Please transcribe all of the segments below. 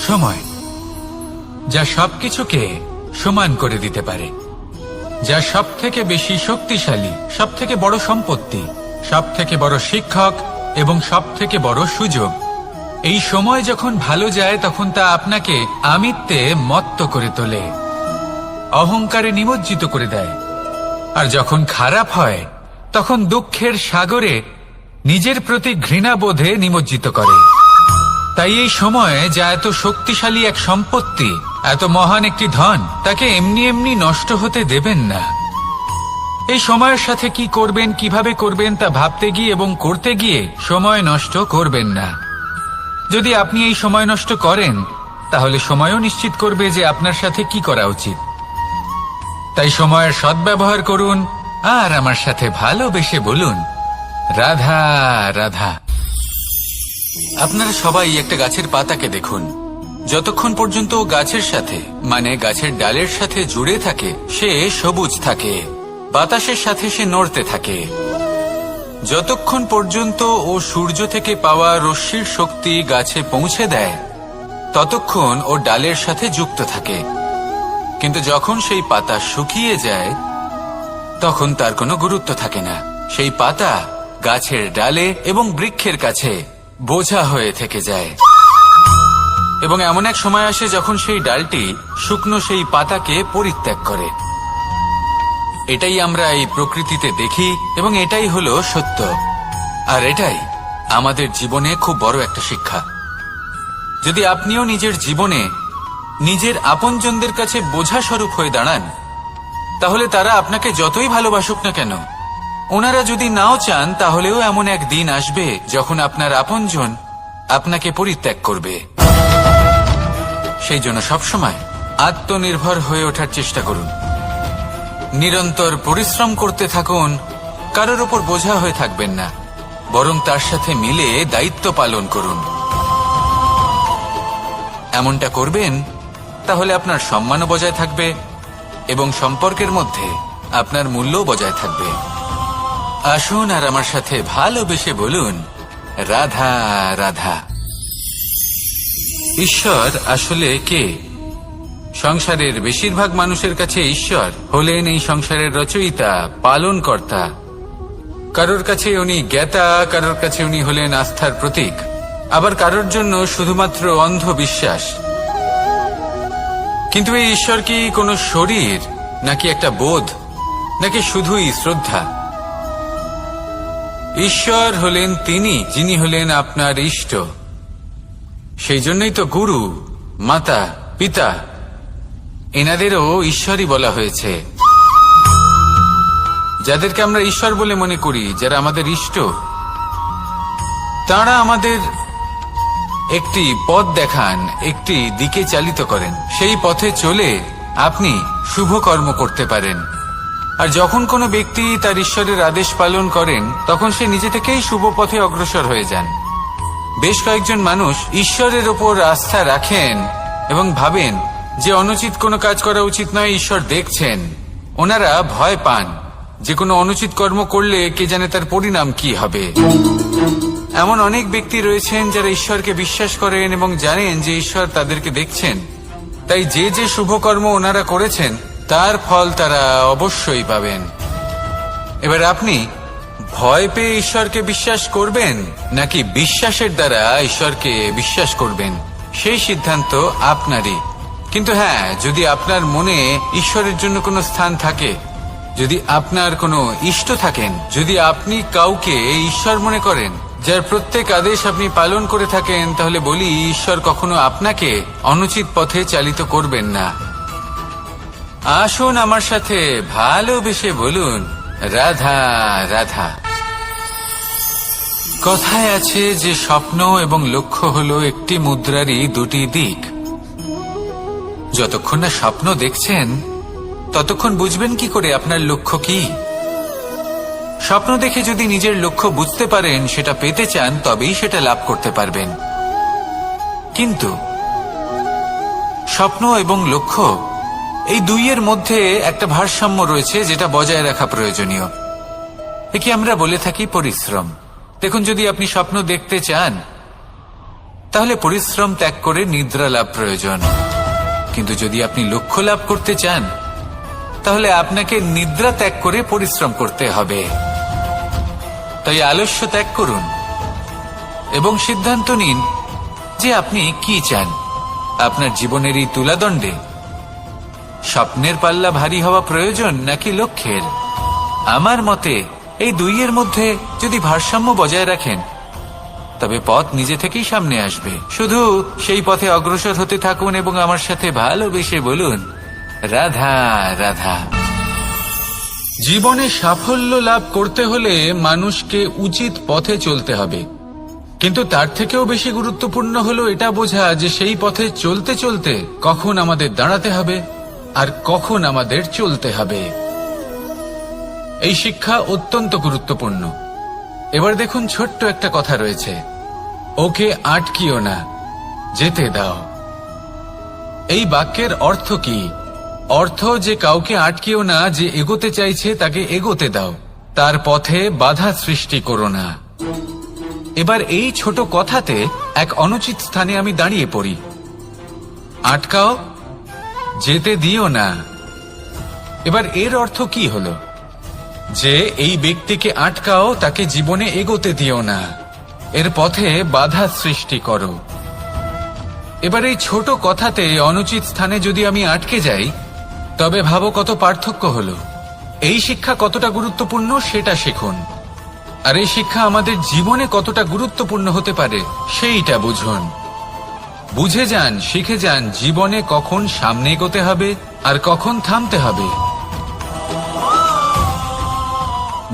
সময়, যা সবকিছুকে সমান করে দিতে পারে, যা সব থেকে বেশি শক্তিশালী, সব থেকে বড় সম্পত্তি, সব থেকে বড় শিক্ষক এবং সব থেকে বড় সুযোগ। এই সময় যখন ভালো যায় তখন তা আপনাকে আমিত্বে মত্ত করে তোলে, অহংকারে নিমজ্জিত করে দেয়। আর যখন খারাপ হয় তখন দুঃখের সাগরে নিজের প্রতি ঘৃণাবোধে নিমজ্জিত করে। তাই এই সময়ে যা এত শক্তিশালী এক সম্পত্তি, এত মহান একটি ধন, তাকে এমনি এমনি নষ্ট হতে দেবেন না। এই সময়ের সাথে কি করবেন, কিভাবে করবেন তা ভাবতে গিয়ে এবং করতে গিয়ে সময় নষ্ট করবেন না। যদি আপনি এই সময় নষ্ট করেন তাহলে সময়ও নিশ্চিত করবে যে আপনার সাথে কি করা উচিত। তাই সময়ের সদ্ব্যবহার করুন আর আমার সাথে ভালোবেসে বলুন, রাধা রাধা। আপনারা সবাই একটা গাছের পাতাকে দেখুন। যতক্ষণ পর্যন্ত গাছের সাথে, মানে গাছের ডালের সাথে জুড়ে থাকে, সে সবুজ থাকে, বাতাসের সাথে সে নড়তে থাকে। যতক্ষণ পর্যন্ত ও সূর্য থেকে পাওয়া রশ্মির শক্তি গাছে পৌঁছে দেয়, ততক্ষণ ও ডালের সাথে যুক্ত থাকে। কিন্তু যখন সেই পাতা শুকিয়ে যায় তখন তার কোনো গুরুত্ব থাকে না। সেই পাতা গাছের ডালে এবং বৃক্ষের কাছে বোঝা হয়ে থেকে যায়। এবং এমন এক সময় আসে যখন সেই ডালটি শুকনো সেই পাতাকে পরিত্যাগ করে। এটাই আমরা এই প্রকৃতিতে দেখি এবং এটাই হলো সত্য। আর এটাই আমাদের জীবনে খুব বড় একটা শিক্ষা। যদি আপনিও নিজের জীবনে নিজের আপনজনদের কাছে বোঝা স্বরূপ হয়ে দাঁড়ান, তাহলে তারা আপনাকে যতই ভালোবাসুক না কেন, ওনারা যদি নাও চান তাহলেও এমন এক দিন আসবে যখন আপনার আপনজন আপনাকে পরিত্যাগ করবে। সেই জন্য সবসময় আত্মনির্ভর হয়ে ওঠার চেষ্টা করুন, নিরন্তর পরিশ্রম করতে থাকুন। কারোর ওপর বোঝা হয়ে থাকবেন না, বরং তার সাথে মিলে দায়িত্ব পালন করুন। এমনটা করবেন তাহলে আপনার সম্মানও বজায় থাকবে এবং সম্পর্কের মধ্যে আপনার মূল্যও বজায় থাকবে। আসুন আর আমার সাথে ভালোবেসে বলুন, রাধা রাধা। ঈশ্বর আসলে কে? সংসারের বেশিরভাগ মানুষের কাছে ঈশ্বর হলেন এই সংসারের রচয়িতা, পালনকর্তা। কারোর কাছে উনি জ্ঞাতা, কারোর কাছে উনি হলেন আস্থার প্রতীক, আবার কারোর জন্য শুধুমাত্র অন্ধ বিশ্বাস। কিন্তু এই ঈশ্বর কি কোনো শরীর, নাকি একটা বোধ, নাকি শুধুই শ্রদ্ধা? ঈশ্বর হলেন তিনি যিনি হলেন আপনার ইষ্ট। সেই জন্যই তো গুরু, মাতা, পিতা এনাদেরও ঈশ্বরই বলা হয়েছে। যাদেরকে আমরা ঈশ্বর বলে মনে করি, যারা আমাদের ইষ্ট, তারা আমাদের একটি পথ দেখান, একটি দিকে চালিত করেন। সেই পথে চলে আপনি শুভ কর্ম করতে পারেন। আর যখন কোনো ব্যক্তি তার ঈশ্বরের আদেশ পালন করেন তখন সে নিজে থেকেই শুভ পথে অগ্রসর হয়ে যান। বেশ কয়েকজন মানুষ ঈশ্বরের ওপর আস্থা রাখেন এবং ভাবেন যে অনুচিত কোনো কাজ করা উচিত নয়, ঈশ্বর দেখছেন। ওনারা ভয় পান যে কোনো অনুচিত কর্ম করলে কে জানে তার পরিণাম কি হবে। এমন অনেক ব্যক্তি রয়েছেন যারা ঈশ্বরকে বিশ্বাস করেন এবং জানেন যে ঈশ্বর তাদেরকে দেখছেন। তাই যে যে শুভ কর্ম ওনারা করেছেন তার ফল তারা অবশ্যই পাবেন। এবার আপনি ভয় পেয়ে ঈশ্বরকে বিশ্বাস করবেন নাকি বিশ্বাসের দ্বারা ঈশ্বরকে বিশ্বাস করবেন, সেই সিদ্ধান্ত আপনারই। কিন্তু হ্যাঁ, যদি আপনার মনে ঈশ্বরের জন্য কোনো স্থান থাকে, যদি আপনার কোনো ইষ্ট থাকেন, যদি আপনি কাউকে ঈশ্বর মনে করেন যার প্রত্যেক আদেশ আপনি পালন করে থাকেন, তাহলে বলি ঈশ্বর কখনো আপনাকে অনুচিত পথে চালিত করবেন না। আসুন আমার সাথে ভালোবেসে বলুন, রাধা রাধা। কথায় আছে যে স্বপ্ন এবং লক্ষ্য হলো একটি মুদ্রারই দুটি দিক। যতক্ষণ না স্বপ্ন দেখছেন ততক্ষণ বুঝবেন কি করে আপনার লক্ষ্য কি। স্বপ্ন দেখে যদি নিজের লক্ষ্য বুঝতে পারেন, সেটা পেতে চান, তবেই সেটা লাভ করতে পারবেন। কিন্তু স্বপ্ন এবং লক্ষ্য এই দুইয়ের মধ্যে একটা ভারসাম্য রয়েছে যেটা বজায় রাখা প্রয়োজনীয়। একে আমরা বলে থাকি পরিশ্রম। দেখুন, যদি আপনি স্বপ্ন দেখতে চান তাহলে পরিশ্রম ত্যাগ করে নিদ্রা লাভ প্রয়োজন। কিন্তু যদি আপনি লক্ষ্য লাভ করতে চান, তাহলে আপনাকে নিদ্রা ত্যাগ করে পরিশ্রম করতে হবে। তাই আলস্য ত্যাগ করুন এবং সিদ্ধান্ত নিন যে আপনি কি চান। আপনার জীবনের এই তুলাদণ্ডে স্বপ্নের পাল্লা ভারী হওয়া প্রয়োজন নাকি লক্ষ্যের? আমার মতে এই দুইয়ের মধ্যে যদি ভারসাম্য বজায় রাখেন, তবে পথ নিজে থেকেই সামনে আসবে। শুধু সেই পথে অগ্রসর হতে থাকুন এবং আমার সাথে ভালোবেসে বলুন, রাধা রাধা। জীবনে সাফল্য লাভ করতে হলে মানুষকে উচিত পথে চলতে হবে, কিন্তু তার থেকেও বেশি গুরুত্বপূর্ণ হলো এটা বোঝা যে সেই পথে চলতে চলতে কখন আমাদের দাঁড়াতে হবে আর কখন আমাদের চলতে হবে। এই শিক্ষা অত্যন্ত গুরুত্বপূর্ণ। এবার দেখুন, ছোট্ট একটা কথা রয়েছে, ওকে আটকিও না, যেতে দাও। এই বাক্যের অর্থ কি? অর্থ যে কাউকে আটকিও না, যে এগোতে চাইছে তাকে এগোতে দাও, তার পথে বাধা সৃষ্টি করো না। এবার এই ছোট কথাতে এক অনুচিত স্থানে আমি দাঁড়িয়ে পড়ি। আটকাও, যেতে দিও না। এবার এর অর্থ কি হলো? যে এই ব্যক্তিকে আটকাও, তাকে জীবনে এগোতে দিও না, এর পথে বাধা সৃষ্টি করো। এবার এই ছোট কথাতে অনুচিত স্থানে যদি আমি আটকে যাই, তবে ভাবো কত পার্থক্য হলো। এই শিক্ষা কতটা গুরুত্বপূর্ণ সেটা শিখুন, আর এই শিক্ষা আমাদের জীবনে কতটা গুরুত্বপূর্ণ হতে পারে সেইটা বুঝুন। বুঝে যান, শিখে যান জীবনে কখন সামনে এগোতে হবে আর কখন থামতে হবে।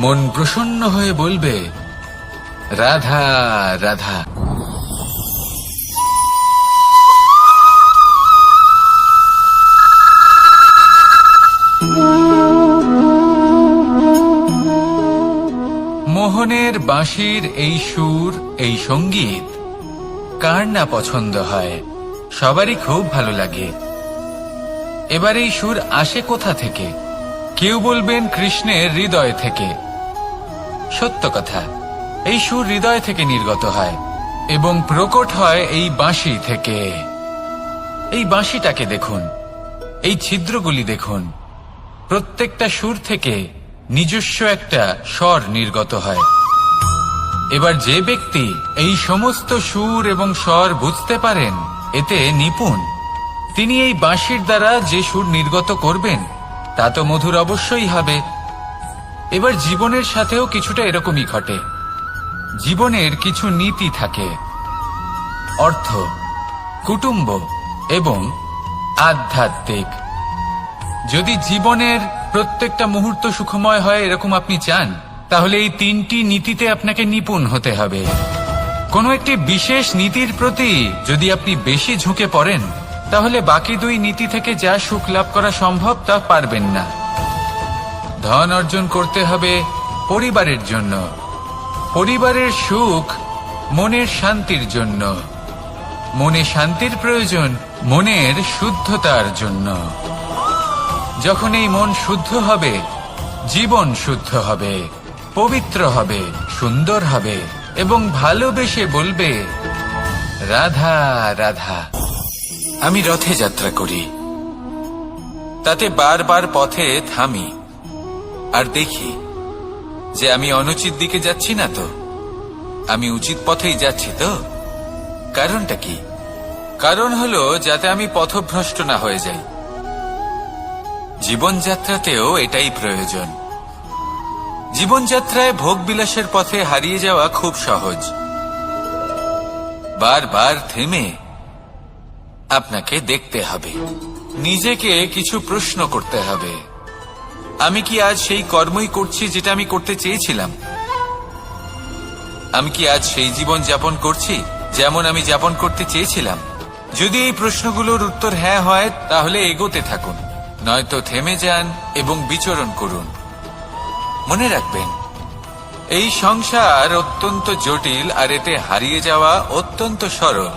মন প্রসন্ন হয়ে বলবে, রাধা রাধা। মোহনের বাঁশির এই সুর, এই সঙ্গীত কার না পছন্দ হয়? সবারই খুব ভালো লাগে। এবার এই সুর আসে কোথা থেকে? কেউ বলবেন কৃষ্ণের হৃদয় থেকে। সত্য কথা, এই সুর হৃদয় থেকে নির্গত হয় এবং প্রকট হয় এই বাঁশি থেকে। এই বাঁশিটাকে দেখুন, এই ছিদ্রগুলি দেখুন, প্রত্যেকটা সুর থেকে নিজস্ব একটা স্বর নির্গত হয়। এবার যে ব্যক্তি এই সমস্ত সুর এবং স্বর বুঝতে পারেন, এতে নিপুণ, তিনি এই বাঁশির দ্বারা যে সুর নির্গত করবেন তা তো মধুর অবশ্যই হবে। এবার জীবনের সাথেও কিছুটা এরকমই ঘটে। জীবনের কিছু নীতি থাকে, অর্থ, কুটুম্ব এবং আধ্যাত্মিক। যদি জীবনের প্রত্যেকটা মুহূর্ত সুখময় হয় এরকম আপনি চান, তাহলে এই তিনটি নীতিতে আপনাকে নিপুণ হতে হবে। কোনো একটি বিশেষ নীতির প্রতি যদি আপনি বেশি ঝুঁকে পড়েন, তাহলে বাকি দুই নীতি থেকে যা সুখ লাভ করা সম্ভব তা পারবেন না। ধন অর্জন করতে হবে পরিবারের জন্য, পরিবারের সুখ মনের শান্তির জন্য, মনে শান্তির প্রয়োজন মনের শুদ্ধতার জন্য। যখন এই মন শুদ্ধ হবে, জীবন শুদ্ধ হবে, পবিত্র হবে, সুন্দর হবে এবং ভালোবেসে বলবে, রাধা রাধা। আমি রথে যাত্রা করি, তাতে বারবার পথে থামি আর দেখি যে আমি অনুচিত দিকে যাচ্ছি না তো, আমি উচিত পথেই যাচ্ছি তো। কারণটা কি? কারণ হলো যাতে আমি পথভ্রষ্ট না হয়ে যাই। জীবনযাত্রাতেও এটাই প্রয়োজন। জীবনযাত্রায় ভোগ বিলাসের পথে হারিয়ে যাওয়া খুব সহজ। বারবার থেমে আপনাকে দেখতে হবে, নিজেকে কিছু প্রশ্ন করতে হবে। আমি কি আজ সেই কর্মই করছি যেটা আমি করতে চেয়েছিলাম? আমি কি আজ সেই জীবন যাপন করছি যেমন আমি যাপন করতে চেয়েছিলাম? যদি এই প্রশ্নগুলোর উত্তর হ্যাঁ হয়, তাহলে এগোতে থাকুন, নয়তো থেমে যান এবং বিচরণ করুন। মনে রাখবেন, এই সংসার অত্যন্ত জটিল আর এতে হারিয়ে যাওয়া অত্যন্ত সরল।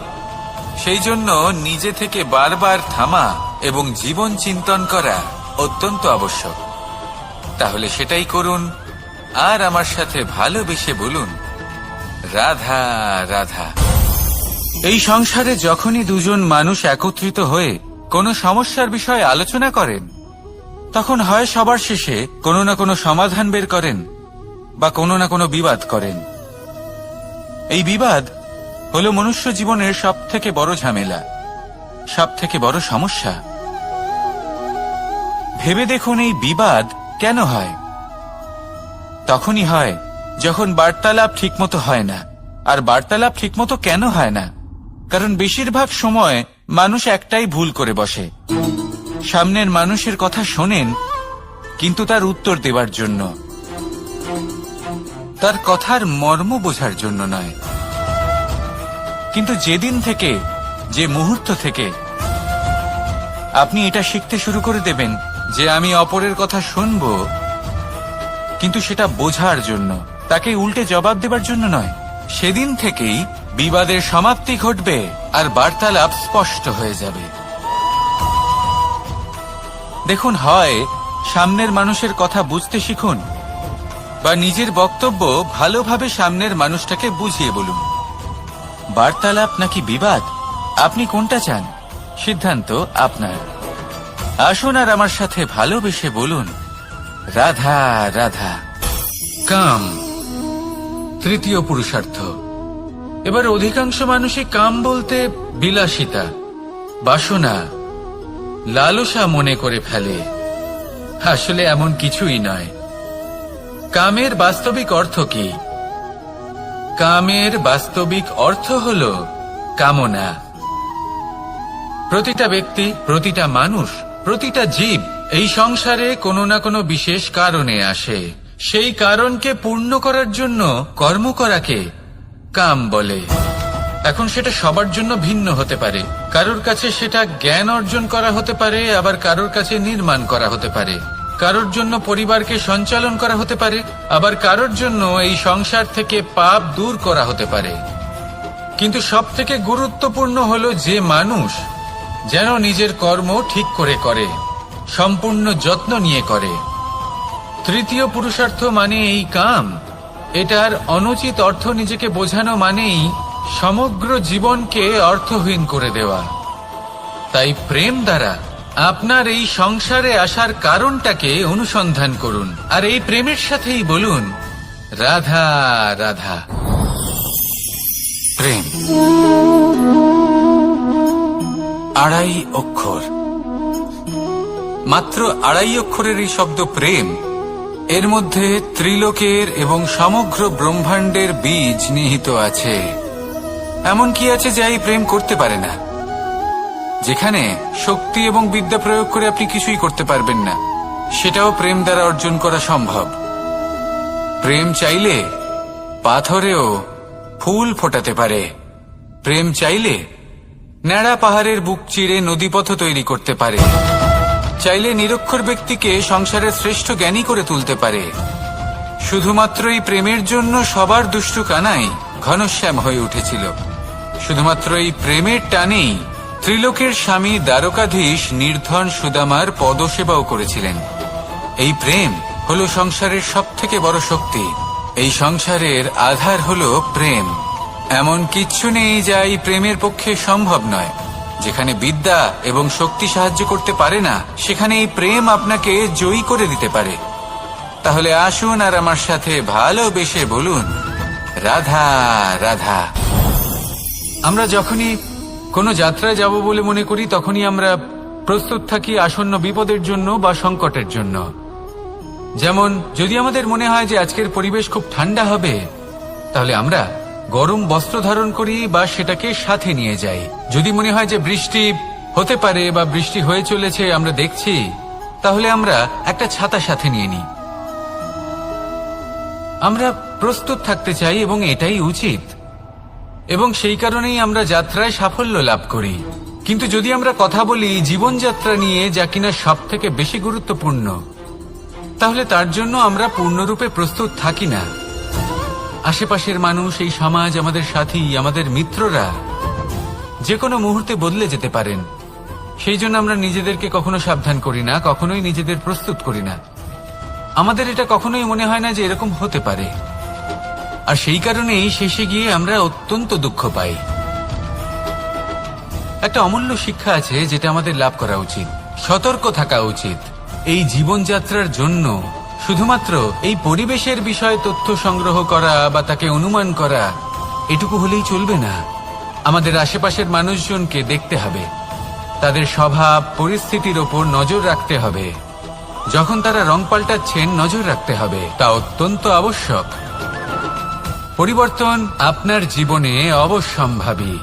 সেই জন্য নিজে থেকে বারবার থামা এবং জীবন চিন্তন করা অত্যন্ত আবশ্যক। তাহলে সেটাই করুন আর আমার সাথে ভালোবেসে বলুন, রাধা রাধা। এই সংসারে যখনই দুজন মানুষ একত্রিত হয়ে কোনো সমস্যার বিষয়ে আলোচনা করেন, তখন হয় সবার শেষে কোনো না কোনো সমাধান বের করেন বা কোনো না কোনো বিবাদ করেন। এই বিবাদ হলো মনুষ্য জীবনের সবথেকে বড় ঝামেলা, সবথেকে বড় সমস্যা। ভেবে দেখুন এই বিবাদ কেন হয়? তখনই হয় যখন বার্তালাপ ঠিকমতো হয় না। আর বার্তালাপ ঠিকমতো কেন হয় না? কারণ বেশিরভাগ সময় মানুষ একটাই ভুল করে বসে। সামনের মানুষের কথা শোনেন, কিন্তু তার উত্তর দেওয়ার জন্য, তার কথার মর্ম বোঝার জন্য নয়। কিন্তু যেদিন থেকে, যে মুহূর্ত থেকে আপনি এটা শিখতে শুরু করে দেবেন যে আমি অপরের কথা শুনব, কিন্তু সেটা বোঝার জন্য, তাকে উল্টে জবাব দেবার জন্য নয়, সেদিন থেকেই বিবাদের সমাপ্তি ঘটবে আর বার্তালাপ স্পষ্ট হয়ে যাবে। দেখুন, হয় সামনের মানুষের কথা বুঝতে শিখুন, বা নিজের বক্তব্য ভালোভাবে সামনের মানুষটাকে বুঝিয়ে বলুন। বার্তালাপ নাকি বিবাদ, আপনি কোনটা চান? সিদ্ধান্ত আপনার। আসুন আর আমার সাথে ভালোবেসে বলুন, রাধা রাধা। কাম, তৃতীয় পুরুষার্থ। এবার অধিকাংশ মানুষই কাম বলতে বিলাসিতা, বাসনা, লালসা মনে করে ফেলে। আসলে এমন কিছুই নয়। কামের বাস্তবিক অর্থ কি? কামের বাস্তবিক অর্থ হল কামনা। প্রতিটা ব্যক্তি, প্রতিটা মানুষ, প্রতিটা জীব এই সংসারে কোনো না কোনো বিশেষ কারণে আসে। সেই কারণকে পূর্ণ করার জন্য কর্ম করাকে কাম বলে। এখন সেটা সবার জন্য ভিন্ন হতে পারে। কারোর কাছে সেটা জ্ঞান অর্জন করা হতে পারে, আবার কারোর কাছে নির্মাণ করা হতে পারে। কারোর জন্য পরিবারকে সঞ্চালন করা হতে পারে, আবার কারোর জন্য এই সংসার থেকে পাপ দূর করা হতে পারে। কিন্তু সবথেকে গুরুত্বপূর্ণ হলো যে মানুষ যেন নিজের কর্ম ঠিক করে করে, সম্পূর্ণ যত্ন নিয়ে করে। তৃতীয় পুরুষার্থ মানে এই কাম। এটার অনুচিত অর্থ নিজেকে বোঝানো মানেই সমগ্র জীবনকে অর্থহীন করে দেওয়া। তাই প্রেম দ্বারা আপনার এই সংসারে আসার কারণটাকে অনুসন্ধান করুন, আর এই প্রেমের সাথেই বলুন, রাধা রাধা। প্রেম আড়াই অক্ষর, মাত্র আড়াই অক্ষরের এই শব্দ প্রেম, এর মধ্যে ত্রিলোকের এবং সমগ্র ব্রহ্মাণ্ডের বীজ নিহিত আছে। এমন কি আছে যা এই প্রেম করতে পারে না? যেখানে শক্তি এবং বিদ্যা প্রয়োগ করে আপনি কিছুই করতে পারবেন না, সেটাও প্রেম দ্বারা অর্জন করা সম্ভব। প্রেম চাইলে পাথরেও ফুল ফোটাতে পারে। প্রেম চাইলে ন্যাড়া পাহাড়ের বুক চিরে নদীপথ তৈরি করতে পারে। চাইলে নিরক্ষর ব্যক্তিকে সংসারের শ্রেষ্ঠ জ্ঞানী করে তুলতে পারে। শুধুমাত্র এই প্রেমের জন্য সবার দুষ্টু কানাই ঘনশ্যাম হয়ে উঠেছিল। শুধুমাত্র এই প্রেমের টানেই ত্রিলোকের স্বামী দ্বারকাধীশ নির্ধন সুদামার পদসেবাও করেছিলেন। এই প্রেম হলো সংসারের সবথেকে বড় শক্তি। এই সংসারের আধার হলো প্রেম। এমন কিচ্ছু নেই যা এই প্রেমের পক্ষে সম্ভব নয়। যেখানে বিদ্যা এবং শক্তি সাহায্য করতে পারে না, সেখানে এই প্রেম আপনাকে জয়ী করে দিতে পারে। তাহলে আসুন আর আমার সাথে ভালোবেসে বলুন, রাধা রাধা। আমরা যখনই কোনো যাত্রায় যাব বলে মনে করি, তখনই আমরা প্রস্তুত থাকি আসন্ন বিপদের জন্য বা সংকটের জন্য। যেমন যদি আমাদের মনে হয় যে আজকের পরিবেশ খুব ঠান্ডা হবে, তাহলে আমরা গরম বস্ত্র ধারণ করি বা সেটাকে সাথে নিয়ে যাই। যদি মনে হয় যে বৃষ্টি হতে পারে বা বৃষ্টি হয়ে চলেছে, আমরা দেখছি, তাহলে আমরা একটা ছাতা সাথে নিয়ে নিই। আমরা প্রস্তুত থাকতে চাই এবং এটাই উচিত, এবং সেই কারণেই আমরা যাত্রায় সাফল্য লাভ করি। কিন্তু যদি আমরা কথা বলি জীবনযাত্রা নিয়ে, যা কিনা সব থেকে বেশি গুরুত্বপূর্ণ, তাহলে তার জন্য আমরা পূর্ণরূপে প্রস্তুত থাকি না। আশেপাশের মানুষ, এই সমাজ, আমাদের সাথী, আমাদের মিত্ররা যে কোনো মুহূর্তে বদলে যেতে পারেন। সেই জন্য আমরা নিজেদেরকে কখনো সাবধান করি না, কখনোই নিজেদের প্রস্তুত করি না। আমাদের এটা কখনোই মনে হয় না যে এরকম হতে পারে, আর সেই কারণেই শেষে গিয়ে আমরা অত্যন্ত দুঃখ পাই। একটা অমূল্য শিক্ষা আছে যেটা আমাদের লাভ করা উচিত। সতর্ক থাকা উচিত। এই জীবনযাত্রার জন্য শুধুমাত্র এই পরিবেশের বিষয়ে তথ্য সংগ্রহ করা বা তাকে অনুমান করা এটুকু হলেই চলবে না। আমাদের আশেপাশের মানুষজনকে দেখতে হবে, তাদের স্বভাব পরিস্থিতির ওপর নজর রাখতে হবে। যখন তারা রং পাল্টাচ্ছেন নজর রাখতে হবে, তা অত্যন্ত আবশ্যক। পরিবর্তন আপনার জীবনে অবশ্যম্ভাবী।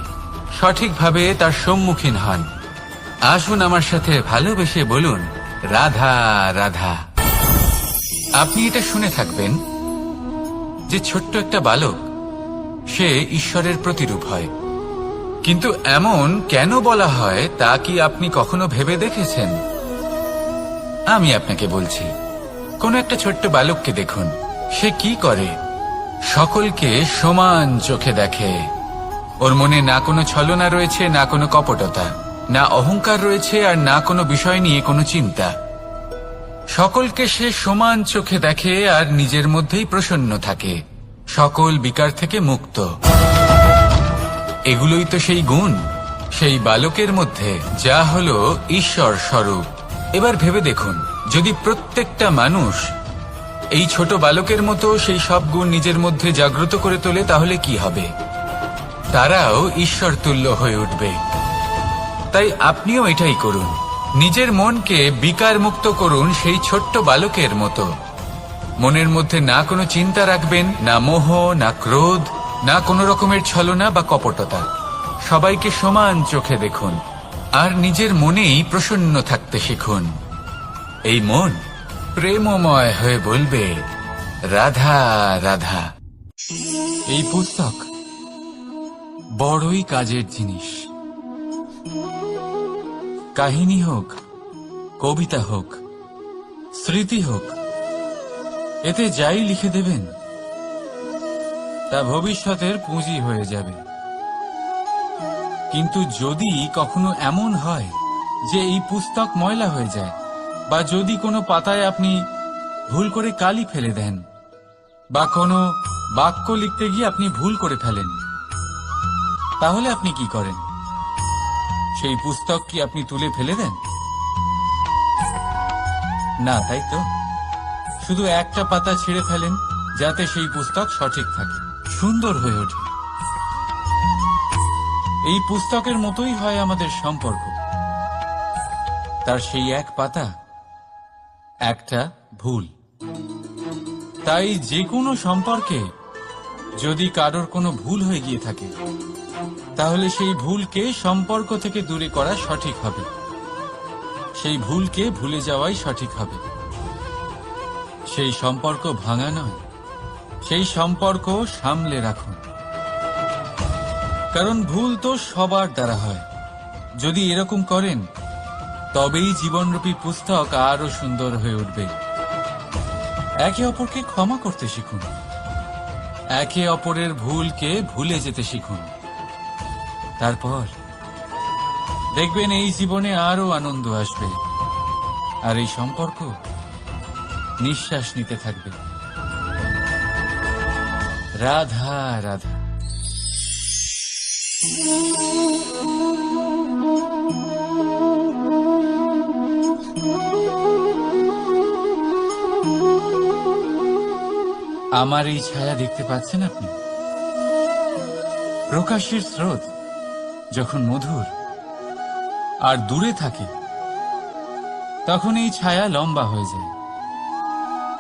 সঠিকভাবে তার সম্মুখীন হন। আসুন আমার সাথে ভালোবেসে বলুন, রাধা রাধা। আপনি এটা শুনে থাকবেন যে ছোট্ট একটা বালক সে ঈশ্বরের প্রতিরূপ হয়। কিন্তু এমন কেন বলা হয় তা কি আপনি কখনো ভেবে দেখেছেন? আমি আপনাকে বলছি, কোন একটা ছোট্ট বালককে দেখুন, সে কি করে? সকলকে সমান চোখে দেখে। ওর মনে না কোনো ছলনা রয়েছে, না কোনো কপটতা, না অহংকার রয়েছে, আর না কোনো বিষয় নিয়ে কোনো চিন্তা। সকলকে সে সমান চোখে দেখে আর নিজের মধ্যেই প্রসন্ন থাকে, সকল বিকার থেকে মুক্ত। এগুলোই তো সেই গুণ সেই বালকের মধ্যে, যা হলো ঈশ্বর স্বরূপ। এবার ভেবে দেখুন, যদি প্রত্যেকটা মানুষ এই ছোট বালকের মতো সেই সব গুণ নিজের মধ্যে জাগ্রত করে তোলে, তাহলে কি হবে? তারাও ঈশ্বর তুল্য হয়ে উঠবে। তাই আপনিও এটাই করুন, নিজের মনকে বিকার মুক্ত করুন সেই ছোট্ট বালকের মতো। মনের মধ্যে না কোনো চিন্তা রাখবেন, না মোহ, না ক্রোধ, না কোনো রকমের ছলনা বা কপটতা। সবাইকে সমান চোখে দেখুন আর নিজের মনেই প্রসন্ন থাকতে শিখুন। এই মন প্রেমময় হয়ে বলবে, রাধা রাধা। এই পুস্তক বড়ই কাজের জিনিস। কাহিনী হোক, কবিতা হোক, স্মৃতি হোক, এতে যাই লিখে দেবেন তা ভবিষ্যতের পুঁজি হয়ে যাবে। কিন্তু যদি কখনো এমন হয় যে এই পুস্তক ময়লা হয়ে যায়, বা যদি কোনো পাতায় আপনি ভুল করে কালি ফেলে দেন, বা কোনো বাক্য লিখতে গিয়ে আপনি ভুল করে ফেলেন, তাহলে আপনি কি করেন? সেই পুস্তক কি আপনি তুলে ফেলে দেন? না, তাই তো? শুধু একটা পাতা ছিঁড়ে ফেলেন যাতে সেই পুস্তক সঠিক থাকে, সুন্দর হয়ে ওঠে। এই পুস্তকের মতোই হয় আমাদের সম্পর্ক। তার সেই এক পাতা, একটা ভুল। তাই যে কোনো সম্পর্কে যদি কারোর কোনো ভুল হয়ে গিয়ে থাকে, তাহলে সেই ভুলকে সম্পর্ক থেকে দূরে করা সঠিক হবে। সেই ভুলকে ভুলে যাওয়াই সঠিক হবে। সেই সম্পর্ক ভাঙা নয়, সেই সম্পর্ক সামলে রাখুন। কারণ ভুল তো সবার দ্বারা হয়। যদি এরকম করেন, তবেই জীবনরূপী পুস্তক আরো সুন্দর হয়ে উঠবে। একে অপরকে ক্ষমা করতে শিখুন, একে অপরের ভুলকে ভুলে যেতে শিখুন। তারপর দেখবেন এই জীবনে আরো আনন্দ আসবে, আর এই সম্পর্ক নিঃশ্বাস নিতে থাকবে। রাধা রাধা। আমার এই ছায়া দেখতে পাচ্ছেন আপনি? প্রকাশের স্রোত যখন মধুর আর দূরে থাকে, তখন এই ছায়া লম্বা হয়ে যায়।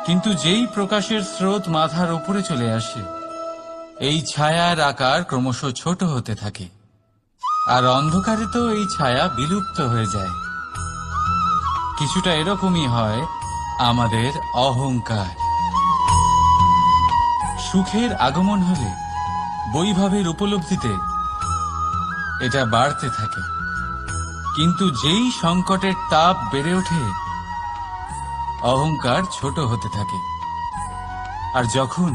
কিন্তু যেই প্রকাশের স্রোত মাথার উপরে চলে আসে, এই ছায়ার আকার ক্রমশ ছোট হতে থাকে, আর অন্ধকারে তো এই ছায়া বিলুপ্ত হয়ে যায়। কিছুটা এরকমই হয় আমাদের অহংকার। সুখের আগমন হলে, বৈভবের উপলব্ধিতে এটা বাড়তে থাকে। কিন্তু যেই সংকটের তাপ বেড়ে ওঠে, অহংকার ছোট হতে থাকে। আর যখন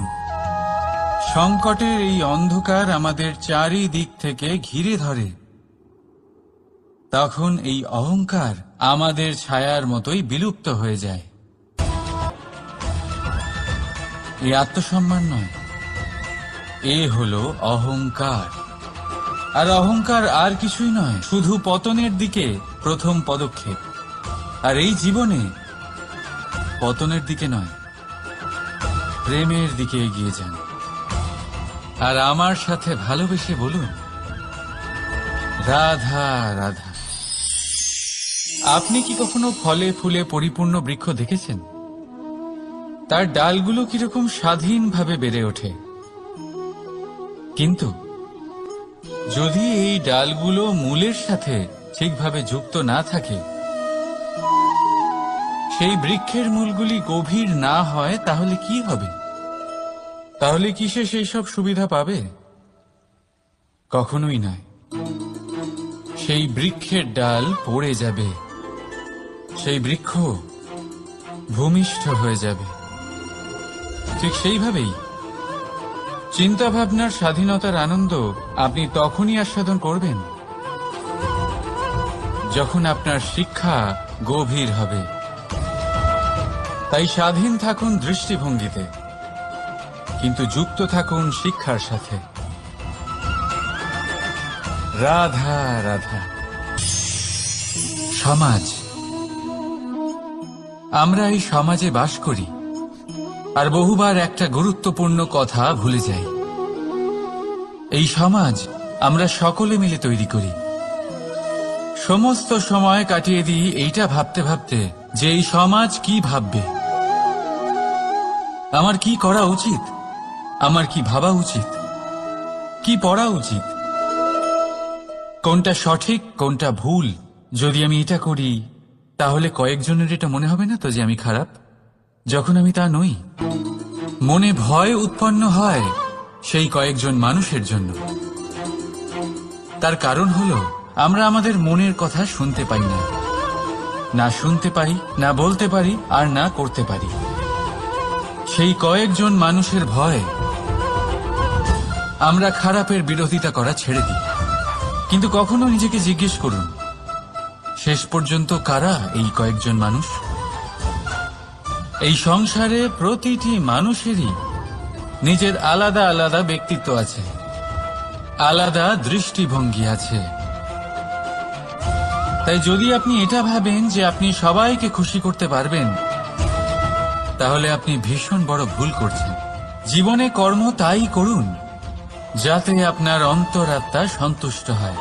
সংকটের এই অন্ধকার আমাদের চারিদিক থেকে ঘিরে ধরে, তখন এই অহংকার আমাদের ছায়ার মতোই বিলুপ্ত হয়ে যায়। এই আত্মসম্মান নয়, এ হলো অহংকার। আর অহংকার আর কিছুই নয়, শুধু পতনের দিকে প্রথম পদক্ষেপ। আর এই জীবনে পতনের দিকে নয়, প্রেমের দিকে এগিয়ে যান। আর আমার সাথে ভালোবেসে বলুন, রাধা রাধা। আপনি কি কখনো ফলে ফুলে পরিপূর্ণ বৃক্ষ দেখেছেন? তার ডালগুলো কিরকম স্বাধীনভাবে বেড়ে ওঠে, কিন্তু যদি এই ডালগুলো মূলের সাথে ঠিকভাবে যুক্ত না থাকে, সেই বৃক্ষের মূলগুলি গভীর না হয়, তাহলে কি হবে? তাহলে কি সে সেই সব সুবিধা পাবে? কখনোই নয়। সেই বৃক্ষের ডাল পড়ে যাবে, সেই বৃক্ষ ভূমিষ্ঠ হয়ে যাবে। ঠিক সেইভাবেই চিন্তা ভাবনার স্বাধীনতার আনন্দ আপনি তখনই আস্বাদন করবেন যখন আপনার শিক্ষা গভীর হবে। তাই স্বাধীন থাকুন দৃষ্টিভঙ্গিতে, কিন্তু যুক্ত থাকুন শিক্ষার সাথে। রাধা রাধা। সমাজ, আমরা এই সমাজে বাস করি, আর বহুবার একটা গুরুত্বপূর্ণ কথা ভুলে যাই। এই সমাজ আমরা সকলে মিলে তৈরি করি। সমস্ত সময় কাটিয়ে দিই এইটা ভাবতে ভাবতে যে এই সমাজ কি ভাববে, আমার কি করা উচিত, আমার কি ভাবা উচিত, কি পড়া উচিত, কোনটা সঠিক কোনটা ভুল। যদি আমি এটা করি তাহলে কয়েকজনের এটা মনে হবে না তো যে আমি খারাপ, যখন আমি তা নই। মনে ভয় উৎপন্ন হয় সেই কয়েকজন মানুষের জন্য। তার কারণ হলো আমরা আমাদের মনের কথা শুনতে পাই না, না শুনতে পাই, না বলতে পারি, আর না করতে পারি। সেই কয়েকজন মানুষের ভয় আমরা খারাপের বিরোধিতা করা ছেড়ে দিই। কিন্তু কখনো নিজেকে জিজ্ঞেস করুন, শেষ পর্যন্ত কারা এই কয়েকজন মানুষ? এই সংসারে প্রতিটি মানুষেরই নিজের আলাদা আলাদা ব্যক্তিত্ব আছে, আলাদা দৃষ্টিভঙ্গি আছে। তাই যদি আপনি এটা ভাবেন যে আপনি সবাইকে খুশি করতে পারবেন, তাহলে আপনি ভীষণ বড় ভুল করছেন। জীবনে কর্ম তাই করুন যাতে আপনার অন্তরাত্মা সন্তুষ্ট হয়।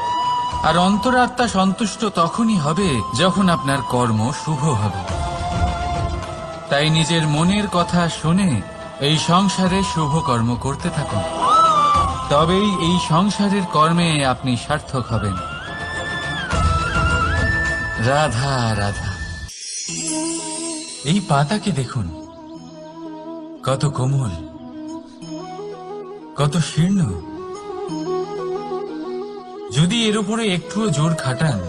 আর অন্তরাত্মা সন্তুষ্ট তখনই হবে যখন আপনার কর্ম শুভ হবে। তাই নিজের মনের কথা শুনে এই সংসারে শুভ কর্ম করতে থাকুন, তবেই এই সংসারের কর্মে আপনি সার্থক হবেন। রাধা রাধা। এই পাতাকে দেখুন, কত কোমল, কত শীর্ণ। যদি এর উপরে একটুও জোর খাটান,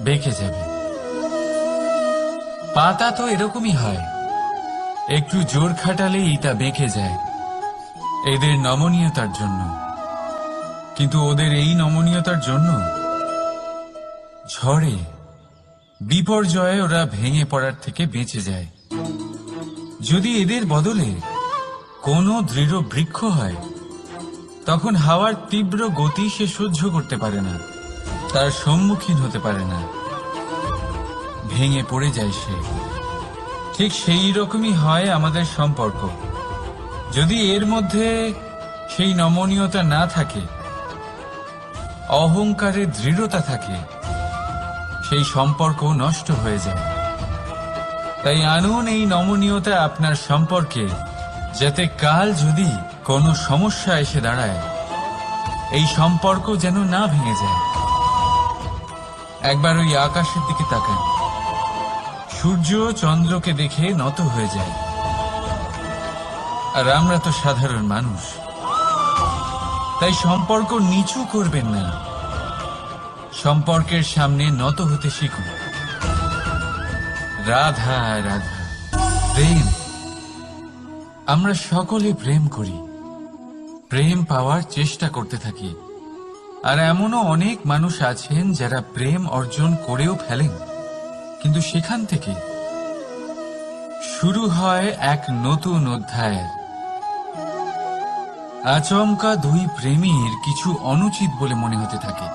বেঁকে যাবে। পাতা তো এরকমই হয়, একটু জোর খাটালেই তা বেঁকে যায় এদের নমনীয়তার জন্য। কিন্তু ওদের এই নমনীয়তার জন্য ঝড়ে বিপর্যয়ে ওরা ভেঙে পড়ার থেকে বেঁচে যায়। যদি এদের বদলে কোনো দৃঢ় বৃক্ষ হয়, তখন হাওয়ার তীব্র গতি সে সহ্য করতে পারে না, তার সম্মুখীন হতে পারে না, ভেঙে পড়ে যায় সে। ঠিক সেই রকমই হয় আমাদের সম্পর্ক। যদি এর মধ্যে সেই নমনীয়তা না থাকে, অহংকারের দৃঢ়তা থাকে, সেই সম্পর্ক নষ্ট হয়ে যায়। তাই আনুন এই নমনীয়তা আপনার সম্পর্কে, যাতে কাল যদি কোনো সমস্যা এসে দাঁড়ায়, এই সম্পর্ক যেন না ভেঙে যায়। একবার ওই আকাশের দিকে তাকান, সূর্য চন্দ্রকে দেখে নত হয়ে যায়। আর আমরা তো সাধারণ মানুষ, তাই সম্পর্ক নিচু করবেন না, সম্পর্কের সামনে নত হতে শিখুন। রাধা রাধা। প্রেম, আমরা সকলে প্রেম করি, প্রেম পাওয়ার চেষ্টা করতে থাকি। আর এমনও অনেক মানুষ আছেন যারা প্রেম অর্জন করেও ফেলেন, কিন্তু সেখান থেকে শুরু হয় এক নতুন অধ্যায়। আচমকা দুই প্রেমীর কিছু অনুচিত বলে মনে হতে থাকে।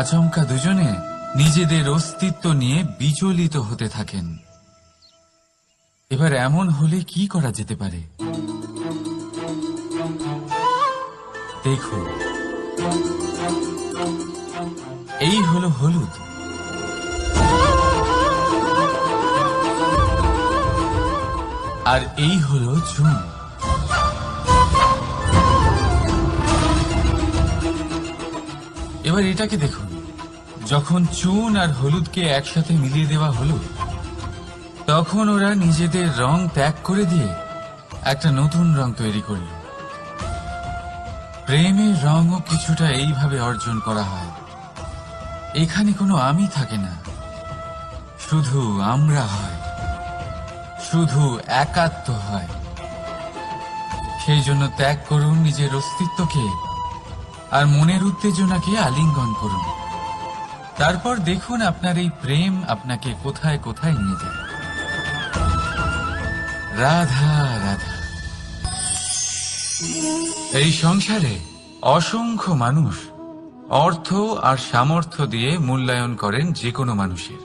আচমকা দুজনে নিজেদের অস্তিত্ব নিয়ে বিচলিত হতে থাকেন। এবার এমন হলে কি করা যেতে পারে? দেখুন, এই হলো হলুদ, আর এই হলো চুন। এবার এটাকে দেখুন, যখন চুন আর হলুদকে একসাথে মিলিয়ে দেওয়া হলো, তখন ওরা নিজেদের রং ত্যাগ করে দিয়ে একটা নতুন রং তৈরি করল। প্রেমের রঙও কিছুটা এইভাবে অর্জন করা হয়। এখানে কোনো আমি থাকে না, শুধু আমরা হয়, শুধু একাত্ম হয়। সেই জন্য ত্যাগ করুন নিজের অস্তিত্বকে, আর মনের উত্তেজনাকে আলিঙ্গন করুন। তারপর দেখুন আপনার এই প্রেম আপনাকে কোথায় কোথায় নিয়ে যায়। রাধা রাধা। এই সংসারে অসংখ্য মানুষ অর্থ আর সামর্থ্য দিয়ে মূল্যায়ন করেন যে কোনো মানুষের,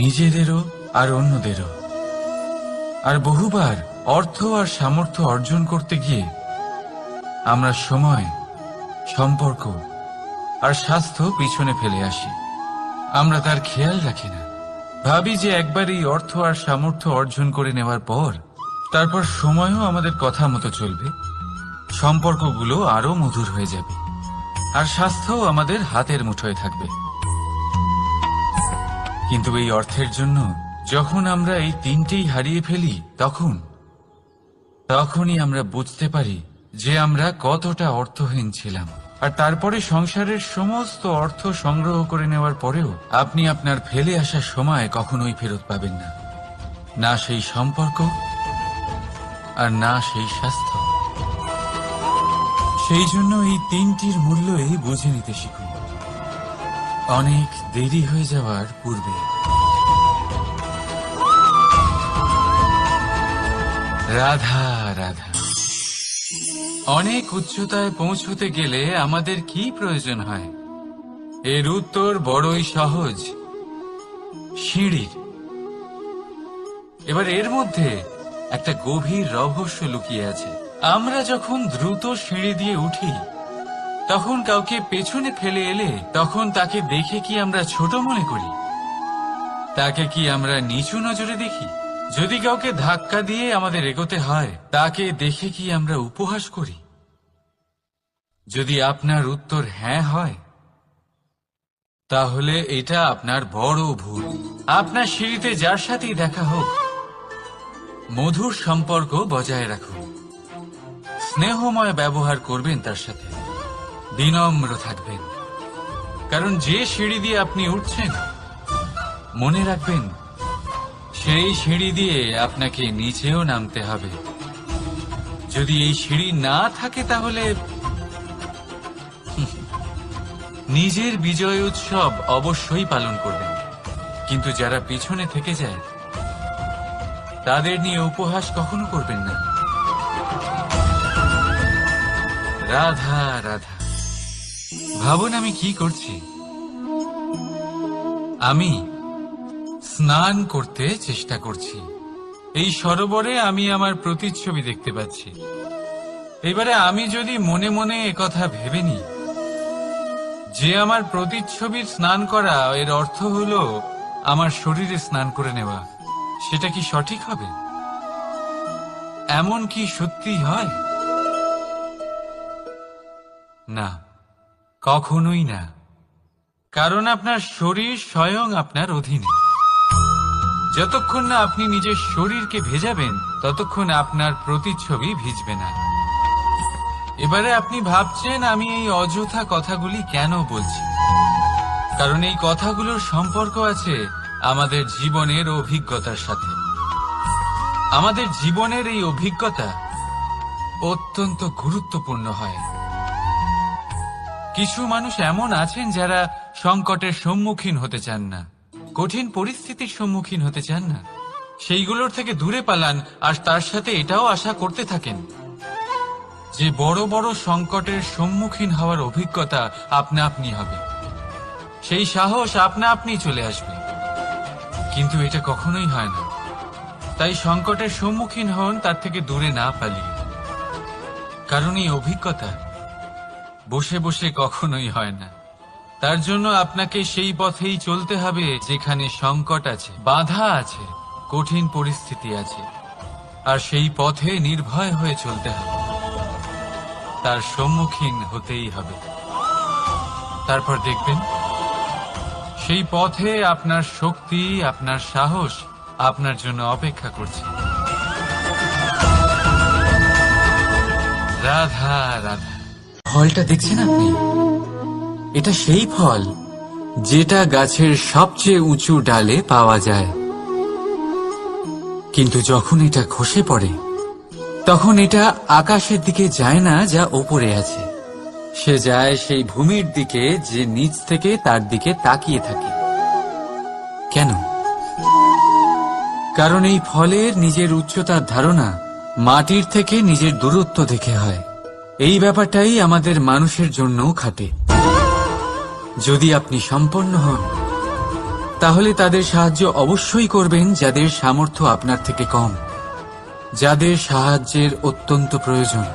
নিজেদেরও আর অন্যদেরও। আর বহুবার অর্থ আর সামর্থ্য অর্জন করতে গিয়ে আমরা সময়, সম্পর্ক আর স্বাস্থ্য পিছনে ফেলে আসি। আমরা তার খেয়াল রাখি না। ভাবি যে একবার এই অর্থ আর সামর্থ্য অর্জন করে নেওয়ার পর তারপর সময়ও আমাদের কথা মতো চলবে, সম্পর্কগুলো আরো মধুর হয়ে যাবে, আর স্বাস্থ্যও আমাদের হাতের মুঠোয় থাকবে। কিন্তু এই অর্থের জন্য যখন আমরা এই তিনটেই হারিয়ে ফেলি, তখনই আমরা বুঝতে পারি যে আমরা কতটা অর্থহীন ছিলাম। আর তারপরে সংসারের সমস্ত অর্থ সংগ্রহ করে নেওয়ার পরেও আপনি আপনার ফেলে আসা সময় কখনোই ফেরত পাবেন না, না সেই সম্পর্ক আর না সেই স্বাস্থ্য। সেই জন্য এই তিনটির মূল্যই বুঝে নিতে শিখুন অনেক দেরি হয়ে যাওয়ার পূর্বে। রাধা রাধা। অনেক উচ্চতায় পৌঁছতে গেলে আমাদের কি প্রয়োজন হয়? এর উত্তর বড়ই সহজ, সিঁড়ির। এবার এর মধ্যে একটা গভীর রহস্য লুকিয়ে আছে। আমরা যখন দ্রুত সিঁড়ি দিয়ে উঠি, তখন কাউকে পেছনে ফেলে এলে তখন তাকে দেখে কি আমরা ছোট মনে করি? তাকে কি আমরা নিচু নজরে দেখি? যদি কাউকে ধাক্কা দিয়ে আমাদের এগোতে হয়, তাকে দেখে কি আমরা উপহাস করি? যদি আপনার উত্তর হ্যাঁ হয়, তাহলে এটা আপনার বড় ভুল। আপনার সিঁড়িতে যার সাথেই দেখা হোক, মধুর সম্পর্ক বজায় রাখুন, স্নেহময় ব্যবহার করবেন তার সাথে, বিনম্র থাকবেন। কারণ যে সিঁড়ি দিয়ে আপনি উঠছেন, মনে রাখবেন সেই সিঁড়ি দিয়ে আপনাকে নিচেও নামতে হবে। যদি এই সিঁড়ি না থাকে তাহলে নিজের বিজয় উৎসব অবশ্যই পালন করবেন, কিন্তু যারা পিছনে থেকে যায় তাদের নিয়ে উপহাস কখনো করবেন না। রাধা রাধা। ভাবুন আমি কি করছি। আমি স্নান করতে চেষ্টা করছি। এই সরোবরে আমি আমার প্রতিচ্ছবি দেখতে পাচ্ছি। এবারে আমি যদি মনে মনে একথা ভেবে নিই যে আমার প্রতিচ্ছবির স্নান করা এর অর্থ হলো আমার শরীরে স্নান করে নেওয়া, সেটা কি সঠিক হবে? এমন কি সত্যি হয়? না, কখনোই না। কারণ আপনার শরীর স্বয়ং আপনার অধীনে। যতক্ষণ না আপনি নিজের শরীরকে ভেজাবেন, ততক্ষণ আপনার প্রতিচ্ছবি ভিজবে না। এবারে আপনি ভাবছেন আমি এই অযথা কথাগুলি কেন বলছি। কারণ এই কথাগুলোর সম্পর্ক আছে আমাদের জীবনের অভিজ্ঞতার সাথে। আমাদের জীবনের এই অভিজ্ঞতা অত্যন্ত গুরুত্বপূর্ণ হয়। কিছু মানুষ এমন আছেন যারা সংকটের সম্মুখীন হতে চান না, কঠিন পরিস্থিতির সম্মুখীন হতে চান না। সেইগুলোর থেকে দূরে পালান, আর তার সাথে এটাও আশা করতে থাকেন যে বড় বড় সংকটের সম্মুখীন হওয়ার অভিজ্ঞতা আপনা আপনি হবে, সেই সাহস আপনা আপনি চলে আসবে। কিন্তু এটা কখনোই হয় না। তাই সংকটের সম্মুখীন হন, তার থেকে দূরে না পালিয়ে। কারণ এই অভিজ্ঞতা বসে বসে কখনোই হয় না। তার জন্য আপনাকে সেই পথেই চলতে হবে যেখানে সংকট আছে, বাধা আছে, কঠিন পরিস্থিতি আছে। আর সেই পথে নির্ভয় হয়ে চলতে হবে, তার সম্মুখীন হতেই হবে। তারপর দেখবেন সেই পথে আপনার শক্তি, আপনার সাহস আপনার জন্য অপেক্ষা করছে। রাধা রাধা। ফলটা দেখছেন আপনি? এটা সেই ফল যেটা গাছের সবচেয়ে উঁচু ডালে পাওয়া যায়, কিন্তু যখন এটা খসে পড়ে তখন এটা আকাশের দিকে যায় না যা ওপরে আছে, সে যায় সেই ভূমির দিকে যে নিচ থেকে তার দিকে তাকিয়ে থাকে। কেন? কারণ এই ফলের নিজের উচ্চতার ধারণা মাটির থেকে নিজের দূরত্ব দেখে হয়। এই ব্যাপারটাই আমাদের মানুষের জন্যও খাটে। যদি আপনি সম্পন্ন হন, তাহলে তাদের সাহায্য অবশ্যই করবেন যাদের সামর্থ্য আপনার থেকে কম, যাদের সাহায্যের অত্যন্ত প্রয়োজন।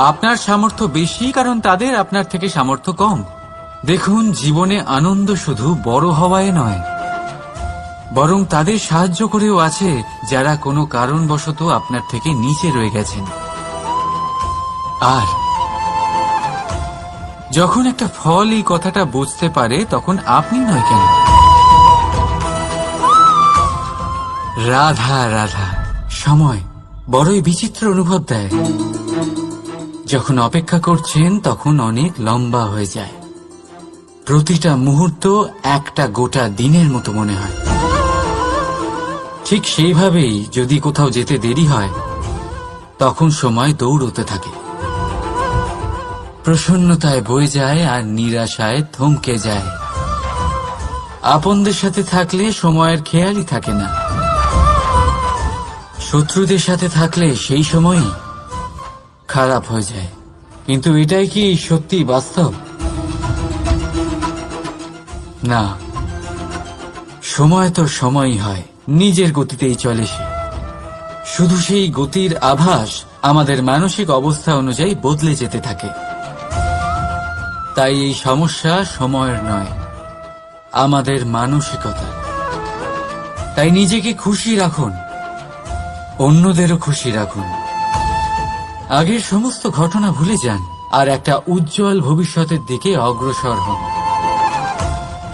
আপনার সামর্থ্য বেশি কারণ তাদের আপনার থেকে সামর্থ্য কম। দেখুন, জীবনে আনন্দ শুধু বড় হওয়ায় নয়, বরং তাদের সাহায্য করেও আছে যারা কোনো কারণবশত আপনার থেকে নিচে রয়ে গেছেন। আর যখন একটা ফল এই কথাটা বুঝতে পারে, তখন আপনি নয় কেন? রাধা রাধা। সময় বড়ই বিচিত্র অনুভব দেয়। যখন অপেক্ষা করছেন তখন অনেক লম্বা হয়ে যায়। প্রতিটা মুহূর্ত একটা গোটা দিনের মতো মনে হয়। ঠিক সেইভাবেই যদি কোথাও যেতে দেরি হয়, তখন সময় দৌড়তে থাকে, প্রসন্নতায় বয়ে যায় আর নিরাশায় থমকে যায়। আপনদের সাথে থাকলে সময়ের খেয়ালই থাকে না, শত্রুদের সাথে থাকলে সেই সময়ই খারাপ হয়ে যায়। কিন্তু এটাই কি সত্যি বাস্তব? না, সময় তো সময়ই হয়, নিজের গতিতেই চলে সে। শুধু সেই গতির আভাস আমাদের মানসিক অবস্থা অনুযায়ী বদলে যেতে থাকে। তাই এই সমস্যা সময়ের নয়, আমাদের মানসিকতা। তাই নিজেকে খুশি রাখুন, অন্যদেরও খুশি রাখুন। আগের সমস্ত ঘটনা ভুলে যান আর একটা উজ্জ্বল ভবিষ্যতের দিকে অগ্রসর হন।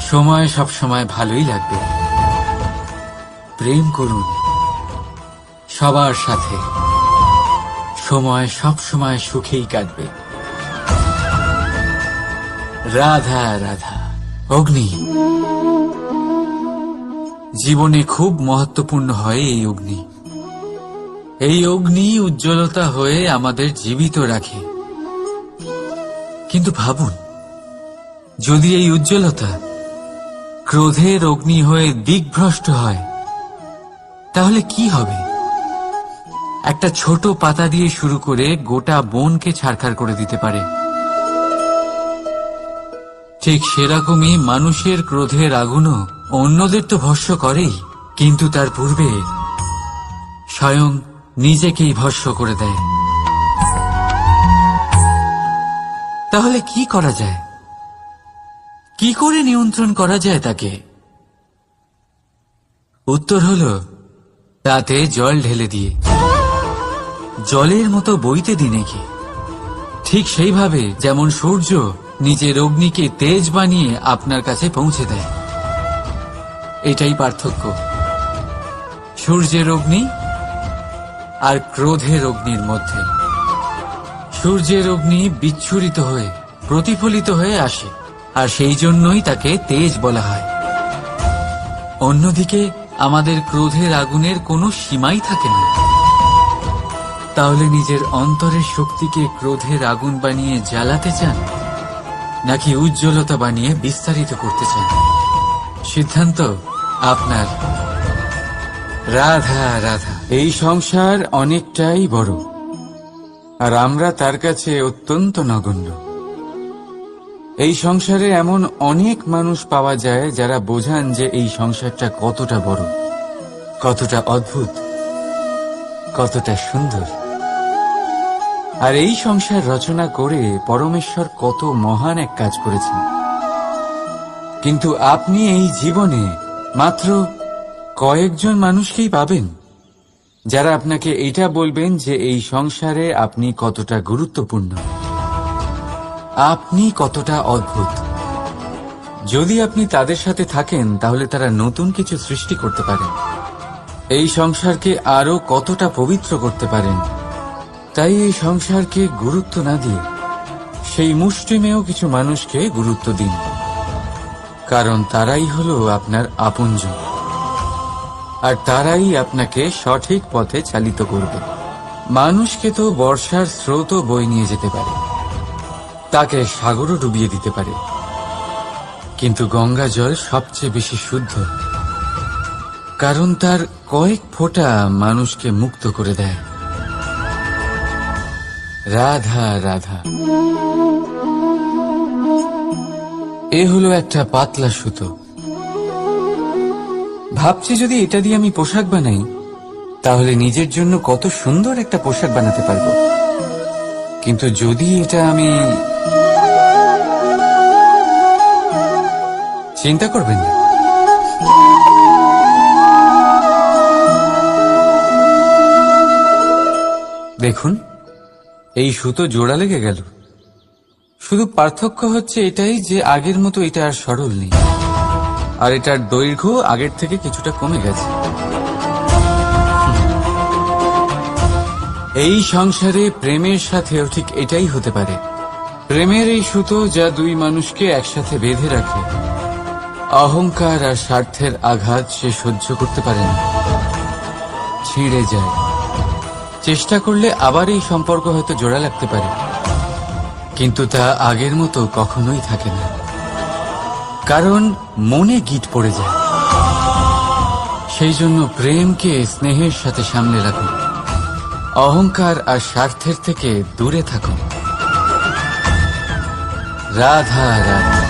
সময় সবসময় ভালোই লাগবে। প্রেম করুন সবার সাথে, সময় সবসময় সুখেই কাটবে। রাধা রাধা। অগ্নি জীবনে খুব মহত্বপূর্ণ হয়। এই অগ্নি, এই অগ্নি উজ্জ্বলতা হয়ে আমাদের জীবিত রাখে। কিন্তু ভাবুন, যদি এই উজ্জ্বলতা ক্রোধের অগ্নি হয়ে দিকভ্রষ্ট হয়, তাহলে কি হবে? একটা ছোট পাতা দিয়ে শুরু করে গোটা বনকে ছারখার করে দিতে পারে। ঠিক সেরকমই মানুষের ক্রোধের আগুনও অন্যদের তো ভস্ম করেই, কিন্তু তার পূর্বে স্বয়ং নিজেকেই ভস্ম করে দেয়। তাহলে কি করা যায়? কি করে নিয়ন্ত্রণ করা যায় তাকে? উত্তর হলো, তাতে জল ঢেলে দিয়ে, জলের মতো বইতে দিন নাকি। ঠিক সেইভাবে যেমন সূর্য নিজের অগ্নিকে তেজ বানিয়ে আপনার কাছে পৌঁছে দেয়। এটাই পার্থক্য সূর্যের অগ্নি আর ক্রোধের অগ্নির মধ্যে। সূর্যের অগ্নি বিচ্ছুরিত হয়ে প্রতিফলিত হয়ে আসে, আর সেই জন্যই তাকে তেজ বলা হয়। অন্যদিকে আমাদের ক্রোধের আগুনের কোনো সীমাই থাকে না। তাহলে নিজের অন্তরের শক্তিকে ক্রোধের আগুন বানিয়ে জ্বালাতে চান, নাকি উজ্জ্বলতা বানিয়ে বিস্তারিত করতে চান? সিদ্ধান্ত আপনার। রাধা রাধা, এই সংসার অনেকটাই বড়, আর আমরা তার কাছে অত্যন্ত নগণ্য। এই সংসারে এমন অনেক মানুষ পাওয়া যায় যারা বোঝান যে এই সংসারটা কতটা বড়, কতটা অদ্ভুত, কতটা সুন্দর। আর এই সংসার রচনা করে পরমেশ্বর কত মহান এক কাজ করেছেন। কিন্তু আপনি এই জীবনে মাত্র কয়েকজন মানুষকেই পাবেন যারা আপনাকে এটা বলবেন যে এই সংসারে আপনি কতটা গুরুত্বপূর্ণ, আপনি কতটা অদ্ভুত। যদি আপনি তাদের সাথে থাকেন তাহলে তারা নতুন কিছু সৃষ্টি করতে পারেন, এই সংসারকে আরো কতটা পবিত্র করতে পারেন। তাই এই সংসারকে গুরুত্ব না দিয়ে সেই মুষ্টিমেয় কিছু মানুষকে গুরুত্ব দিন, কারণ তারাই হলো আপনার আপনজন, আর তারাই আপনাকে সঠিক পথে চালিত করবে। মানুষকে তো বর্ষার স্রোতও বয়ে নিয়ে যেতে পারে, তাকে সাগরও ডুবিয়ে দিতে পারে, কিন্তু গঙ্গা জল সবচেয়ে বেশি শুদ্ধ, কারণ তার কয়েক ফোঁটা মানুষকে মুক্ত করে দেয়। রাধা রাধা। এ হলো একটা পাতলা সুতো। ভাবছি যদি এটা দিয়ে আমি পোশাক বানাই তাহলে নিজের জন্য কত সুন্দর একটা পোশাক বানাতে পারবো। কিন্তু যদি এটা আমি, চিন্তা করবেন না, দেখুন এই সুতো জোড়া লেগে গেল। শুধু পার্থক্য হচ্ছে এটাই যে আগের মতো এটা আর সরল নেই, আর এটার দৈর্ঘ্য আগের থেকে কিছুটা কমে গেছে। এই সংসারে প্রেমের সাথেও ঠিক এটাই হতে পারে। প্রেমের এই সুতো যা দুই মানুষকে একসাথে বেঁধে রাখে, অহংকার আর স্বার্থের আঘাত সে সহ্য করতে পারে না, ছিঁড়ে যায়। চেষ্টা করলে আবার এই সম্পর্ক হয়তো জোড়া লাগতে পারে, কিন্তু তা আগের মতো কখনোই থাকে না, কারণ মনে গিট পড়ে যায়। সেই জন্য প্রেমকে স্নেহের সাথে সামলে রাখুন, অহংকার আর স্বার্থের থেকে দূরে থাকুন। রাধা রাধা।